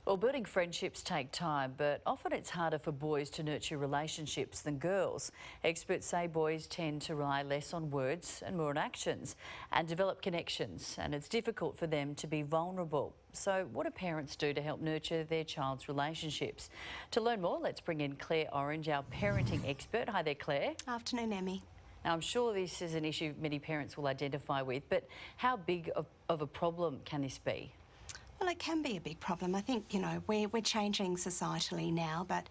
Well, building friendships take time, but often it's harder for boys to nurture relationships than girls. Experts say boys tend to rely less on words and more on actions and develop connections, and it's difficult for them to be vulnerable. So what do parents do to help nurture their child's relationships? To learn more, let's bring in Claire Orange, our parenting expert. Hi there, Claire. Afternoon, Emmy. Now, I'm sure this is an issue many parents will identify with, but how big of a problem can this be? Well, it can be a big problem. I think, we're changing societally now, but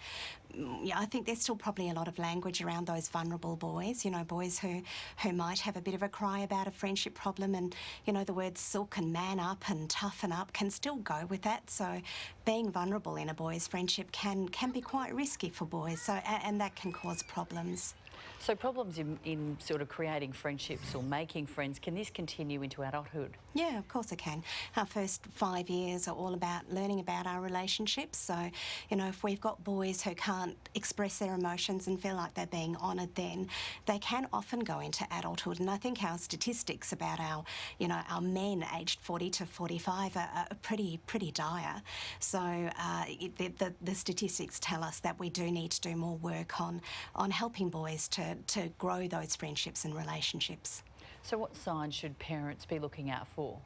yeah, I think there's still probably a lot of language around those vulnerable boys, boys who might have a bit of a cry about a friendship problem, and, the words silk and man up and toughen up can still go with that. So being vulnerable in a boy's friendship can be quite risky for boys, and that can cause problems. So problems in sort of creating friendships or making friends, can this continue into adulthood? Yeah, of course it can. Our first 5 years are all about learning about our relationships. So, if we've got boys who can't express their emotions and feel like they're being honoured, then they can often go into adulthood. And I think our statistics about our men aged 40 to 45 are pretty dire. So the statistics tell us that we do need to do more work on helping boys to grow those friendships and relationships. So what signs should parents be looking out for?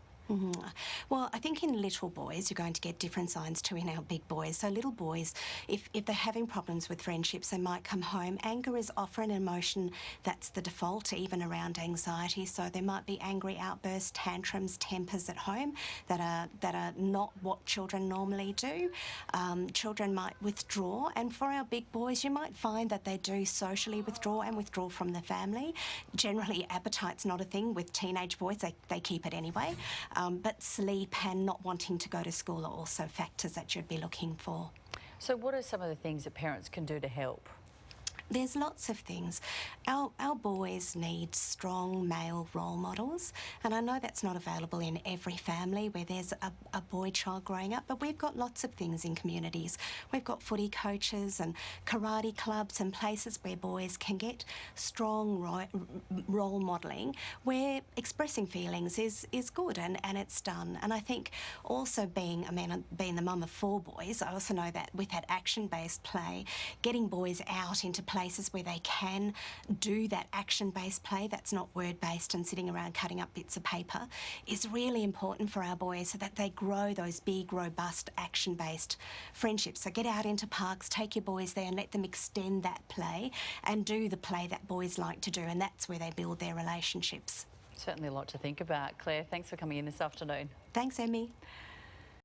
Well, I think in little boys, you're going to get different signs to in our big boys. So little boys, if they're having problems with friendships, they might come home. Anger is often an emotion that's the default, even around anxiety. So there might be angry outbursts, tantrums, tempers at home that are not what children normally do. Children might withdraw, and for our big boys, you might find that they do socially withdraw and withdraw from the family. Generally, appetite's not a thing with teenage boys. They keep it anyway. But sleep and not wanting to go to school are also factors that you'd be looking for. So what are some of the things that parents can do to help? There's lots of things. Our boys need strong male role models, and I know that's not available in every family where there's a boy child growing up, but we've got lots of things in communities. We've got footy coaches and karate clubs and places where boys can get strong role modelling where expressing feelings is good and it's done. And I think also being the mum of 4 boys, I also know that with that action-based play, getting boys out into places where they can do that action-based play that's not word-based and sitting around cutting up bits of paper is really important for our boys so that they grow those big, robust, action-based friendships. So get out into parks, take your boys there and let them extend that play and do the play that boys like to do, and that's where they build their relationships. Certainly a lot to think about. Claire, thanks for coming in this afternoon. Thanks, Emmy.